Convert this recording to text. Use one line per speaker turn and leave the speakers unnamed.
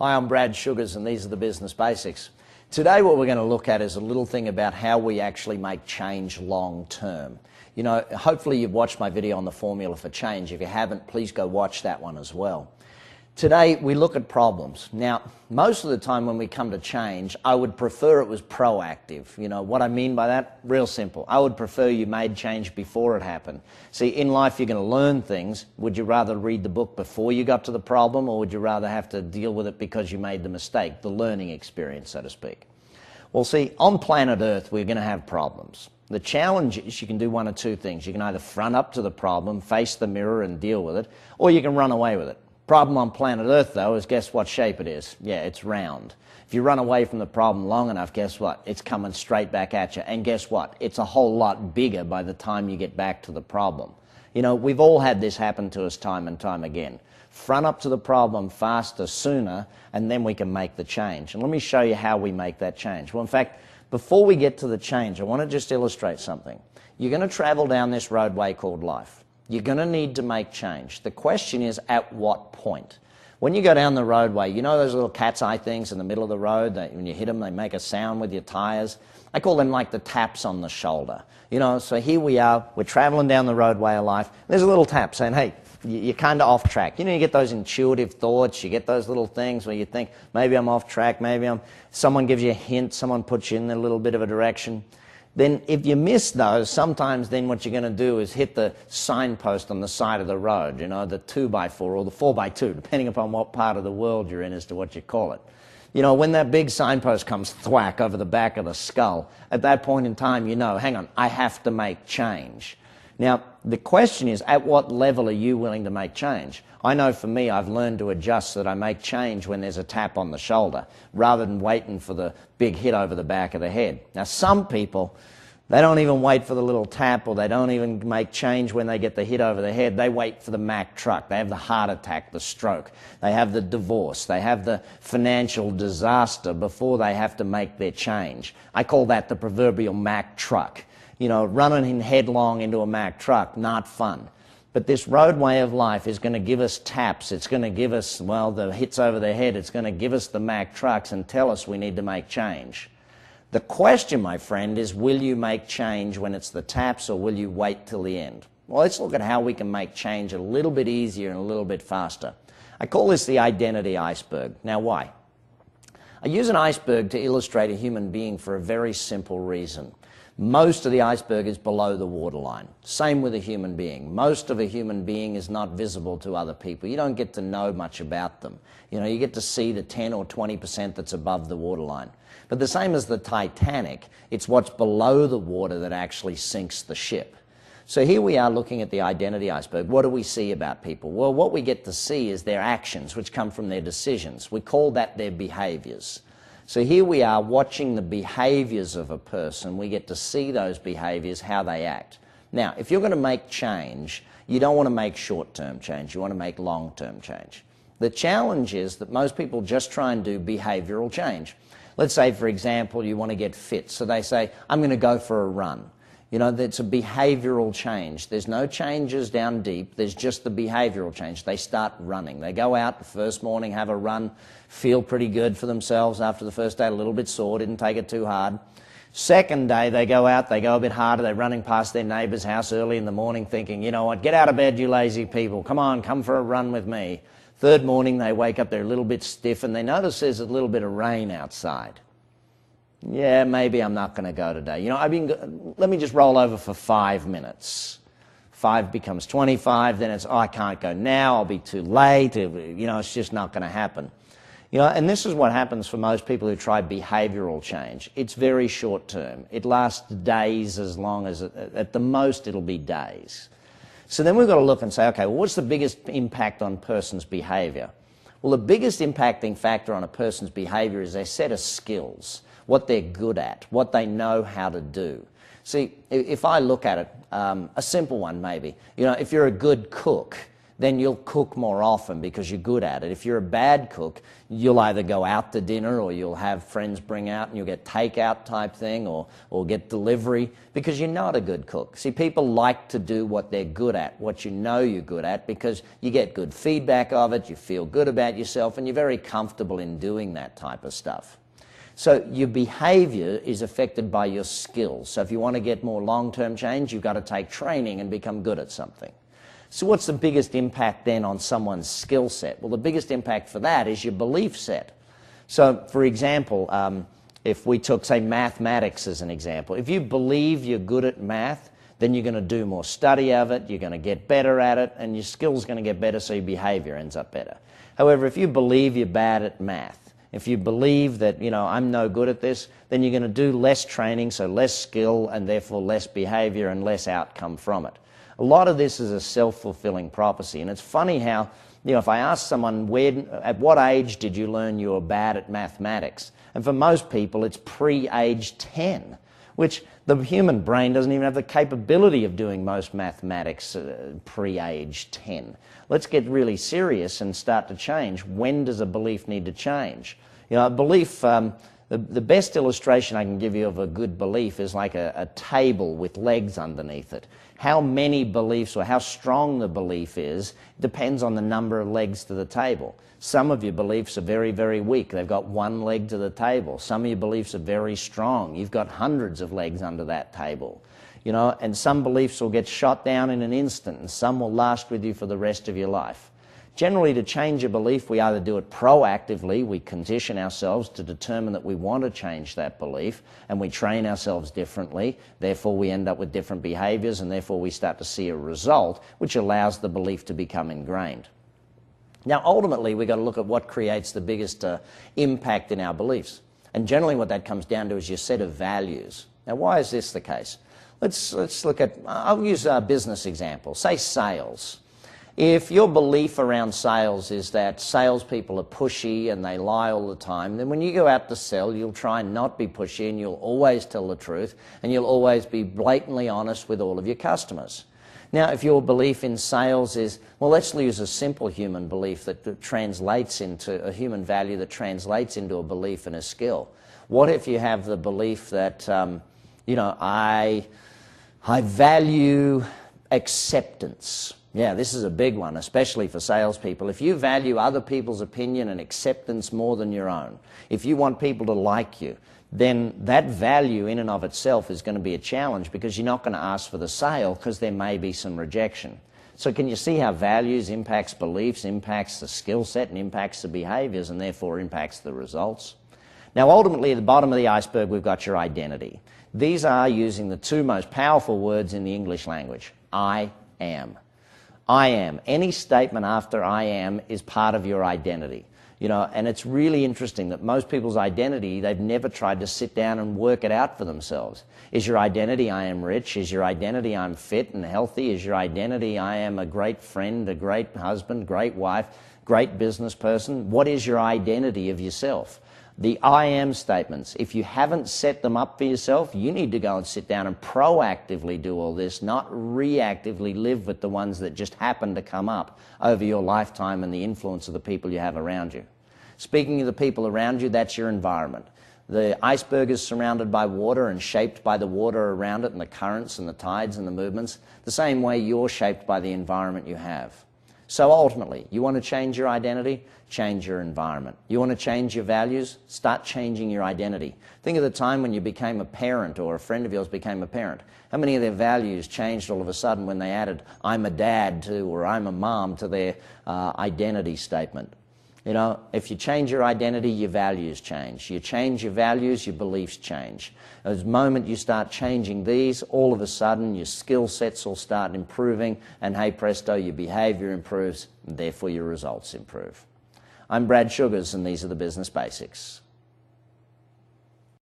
Hi, I'm Brad Sugars and these are the Business Basics. Today what we're going to look at is a little thing about how we actually make change long term. You know, hopefully you've watched my video on the formula for change. If you haven't, please go watch that one as well. Today we look at problems. Now, most of the time when we come to change, I would prefer it was proactive. You know, what I mean by that? Real simple. I would prefer you made change before it happened. See, in life you're going to learn things. Would you rather read the book before you got to the problem, or would you rather have to deal with it because you made the mistake, the learning experience, so to speak? Well, see, on planet Earth we're going to have problems. The challenge is you can do one of two things. You can either front up to the problem, face the mirror and deal with it, or you can run away with it. Problem on planet Earth, though, is guess what shape it is? Yeah, it's round. If you run away from the problem long enough, guess what? It's coming straight back at you. And guess what? It's a whole lot bigger by the time you get back to the problem. You know, we've all had this happen to us time and time again. Front up to the problem faster, sooner, and then we can make the change. And let me show you how we make that change. Well, in fact, before we get to the change, I want to just illustrate something. You're going to travel down this roadway called life. You're going to need to make change. The question is, at what point? When you go down the roadway, you know those little cat's eye things in the middle of the road that when you hit them, they make a sound with your tires? I call them like the taps on the shoulder. You know, so here we are, we're traveling down the roadway of life. There's a little tap saying, hey, you're kind of off track. You know, you get those intuitive thoughts, you get those little things where you think, maybe I'm off track, someone gives you a hint, someone puts you in a little bit of a direction. Then if you miss those, sometimes then what you're going to do is hit the signpost on the side of the road, you know, the 2x4 or the 4x2, depending upon what part of the world you're in as to what you call it. You know, when that big signpost comes thwack over the back of the skull, at that point in time you know, hang on, I have to make change. Now, the question is, at what level are you willing to make change? I know for me, I've learned to adjust so that I make change when there's a tap on the shoulder, rather than waiting for the big hit over the back of the head. Now, some people, they don't even wait for the little tap, or they don't even make change when they get the hit over the head. They wait for the Mack truck. They have the heart attack, the stroke. They have the divorce. They have the financial disaster before they have to make their change. I call that the proverbial Mack truck. You know, running in headlong into a Mack truck, not fun. But this roadway of life is going to give us taps. It's going to give us, well, the hits over the head. It's going to give us the Mack trucks and tell us we need to make change. The question, my friend, is will you make change when it's the taps, or will you wait till the end? Well, let's look at how we can make change a little bit easier and a little bit faster. I call this the identity iceberg. Now, why? I use an iceberg to illustrate a human being for a very simple reason. Most of the iceberg is below the waterline. Same with a human being. Most of a human being is not visible to other people. You don't get to know much about them. You know, you get to see the 10 or 20% that's above the waterline. But the same as the Titanic, it's what's below the water that actually sinks the ship. So here we are looking at the identity iceberg. What do we see about people? Well, what we get to see is their actions, which come from their decisions. We call that their behaviors. So here we are watching the behaviors of a person. We get to see those behaviors, how they act. Now, if you're going to make change, you don't want to make short-term change. You want to make long-term change. The challenge is that most people just try and do behavioral change. Let's say, for example, you want to get fit. So they say, I'm going to go for a run. You know, that's a behavioral change. There's no changes down deep. There's just the behavioral change. They start running. They go out the first morning, have a run, feel pretty good for themselves after the first day, a little bit sore, didn't take it too hard. Second day, they go out, they go a bit harder. They're running past their neighbor's house early in the morning thinking, you know what, get out of bed, you lazy people. Come on, come for a run with me. Third morning, they wake up, they're a little bit stiff, and they notice there's a little bit of rain outside. Yeah, maybe I'm not going to go today. You know, let me just roll over for 5 minutes. 5 becomes 25, then it's, oh, I can't go now, I'll be too late, you know, it's just not going to happen. You know, and this is what happens for most people who try behavioral change. It's very short term. It lasts days, as long as, at the most, it'll be days. So then we've got to look and say, okay, well, what's the biggest impact on a person's behavior? Well, the biggest impacting factor on a person's behavior is their set of skills, what they're good at, what they know how to do. See, if I look at it, a simple one maybe, you know, if you're a good cook, then you'll cook more often because you're good at it. If you're a bad cook, you'll either go out to dinner or you'll have friends bring out and you'll get takeout type thing or get delivery because you're not a good cook. See, people like to do what they're good at, what you know you're good at, because you get good feedback of it, you feel good about yourself, and you're very comfortable in doing that type of stuff. So your behavior is affected by your skills. So if you want to get more long-term change, you've got to take training and become good at something. So what's the biggest impact then on someone's skill set? Well, the biggest impact for that is your belief set. So, for example, if we took, say, mathematics as an example, if you believe you're good at math, then you're going to do more study of it, you're going to get better at it, and your skills are going to get better, so your behavior ends up better. However, if you believe you're bad at math, if you believe that, I'm no good at this, then you're going to do less training, so less skill, and therefore less behavior and less outcome from it. A lot of this is a self-fulfilling prophecy, and it's funny how, if I ask someone, at what age did you learn you were bad at mathematics? And for most people, it's pre-age 10, which the human brain doesn't even have the capability of doing most mathematics pre-age 10. Let's get really serious and start to change. When does a belief need to change? A belief, the best illustration I can give you of a good belief is like a table with legs underneath it. How many beliefs or how strong the belief is depends on the number of legs to the table. Some of your beliefs are very, very weak. They've got one leg to the table. Some of your beliefs are very strong. You've got hundreds of legs under that table. And some beliefs will get shot down in an instant, and some will last with you for the rest of your life. Generally, to change a belief, we either do it proactively, we condition ourselves to determine that we want to change that belief, and we train ourselves differently, therefore we end up with different behaviors, and therefore we start to see a result which allows the belief to become ingrained. Now, ultimately, we've got to look at what creates the biggest impact in our beliefs. And generally what that comes down to is your set of values. Now, why is this the case? Let's look at, I'll use a business example, say sales. If your belief around sales is that salespeople are pushy and they lie all the time, then when you go out to sell, you'll try and not be pushy and you'll always tell the truth and you'll always be blatantly honest with all of your customers. Now, if your belief in sales is, well, let's use a simple human belief that translates into a human value that translates into a belief and a skill. What if you have the belief that, I value acceptance? Yeah, this is a big one, especially for salespeople. If you value other people's opinion and acceptance more than your own, if you want people to like you, then that value in and of itself is going to be a challenge because you're not going to ask for the sale because there may be some rejection. So can you see how values impacts beliefs, impacts the skill set, and impacts the behaviors, and therefore impacts the results? Now, ultimately, at the bottom of the iceberg, we've got your identity. These are using the two most powerful words in the English language, I am. I am. Any statement after I am is part of your identity. And it's really interesting that most people's identity, they've never tried to sit down and work it out for themselves. Is your identity, I am rich? Is your identity, I'm fit and healthy? Is your identity, I am a great friend, a great husband, great wife, great business person? What is your identity of yourself? The I am statements, if you haven't set them up for yourself, you need to go and sit down and proactively do all this, not reactively live with the ones that just happen to come up over your lifetime and the influence of the people you have around you. Speaking of the people around you, that's your environment. The iceberg is surrounded by water and shaped by the water around it and the currents and the tides and the movements, the same way you're shaped by the environment you have. So ultimately, you want to change your identity? Change your environment. You want to change your values? Start changing your identity. Think of the time when you became a parent or a friend of yours became a parent. How many of their values changed all of a sudden when they added, I'm a dad to, or I'm a mom to their identity statement? If you change your identity, your values change. You change your values, your beliefs change. As the moment you start changing these, all of a sudden your skill sets will start improving, and hey presto, your behavior improves, and therefore your results improve. I'm Brad Sugars, and these are the Business Basics.